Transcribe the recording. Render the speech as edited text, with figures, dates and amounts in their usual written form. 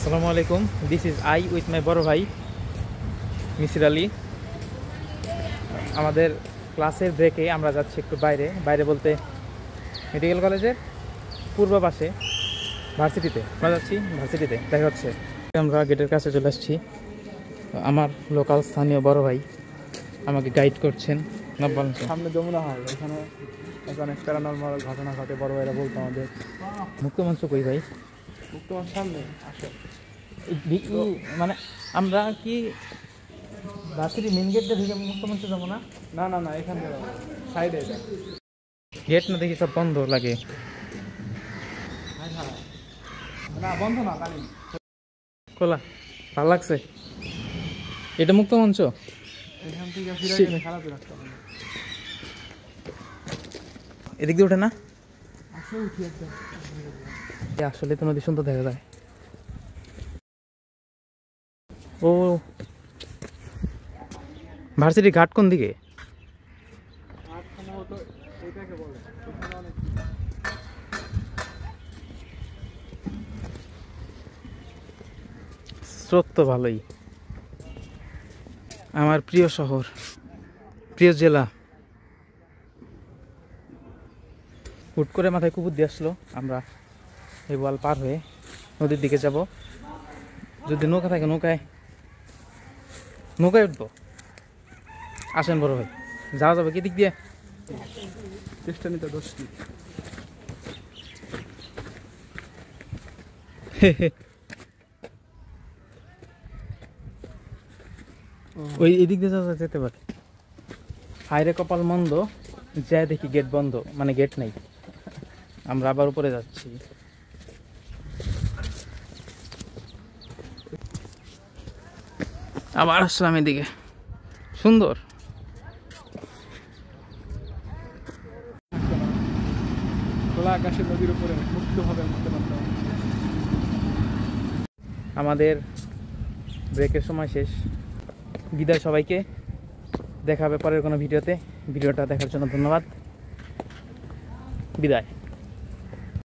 আসসালামু আলাইকুম, this is I with my বড় ভাই মিসির আলী। আমাদের ক্লাসের ব্রেকে আমরা যাচ্ছি একটু বাইরে বলতে মেডিকেল কলেজের পূর্ব পাশে ভার্সিটিতে আমরা যাচ্ছি। ভার্সিটিতে দেখা হচ্ছে। আমরা গেটের কাছে চলে আসছি। আমার লোকাল স্থানীয় বড় ভাই আমাকে গাইড করছেন। সামনে যমুনা হয়, এখানে অনেক প্যারানর্মাল ঘটনা ঘটে, বড় ভাইরা বলতো আমাদের। মুক্তমঞ্চ কই ভাই? মুক্তমঞ্চ সামনে আসে। মানে আমরা কি ভার্সিটি মেন গেট দিয়ে ঢুকে মুক্তমঞ্চ যাবো না? না না না, এখান থেকে সাইডে এটা গেট না দেখি সব বন্ধ লাগে। না, বন্ধ না, জানি খোলা। ভালো লাগছে। এটা মুক্তমঞ্চ। এখান থেকে ফিরে গেলে খারাপই লাগতো। এদিক দিয়ে ওঠে না? আসলে উঠি একদম। আসলে তো নদী সুন্দর দেখা যায়। ও, ভার্সিটি ঘাট কোন দিকে? স্রোত তো ভালোই। আমার প্রিয় শহর, প্রিয় জেলা। হুট করে মাথায় কুকুর দিয়ে আসলো। আমরা এই ওয়াল পার হয়ে নদীর দিকে যাব। যদি নৌকা থাকে নৌকায় উঠবো। আসেন বড় ভাই, যাওয়া যাবে কি দিক দিয়ে? চেষ্টা নিতে দোষ কি? ওই এদিক দিয়ে যাওয়া যেতে পারে। হায়রে কপাল মন্দ, যায় দেখি গেট বন্ধ, মানে গেট নেই। আমরা আবার উপরে যাচ্ছি। আবার আসলাম এদিকে। সুন্দর। খোলা আকাশে নদীর উপরে মুক্তভাবে উঠতে পারতাম। আমাদের ব্রেকের সময় শেষ। বিদায় সবাইকে। দেখা হবে পরের কোনো ভিডিওতে। ভিডিওটা দেখার জন্য ধন্যবাদ। বিদায়।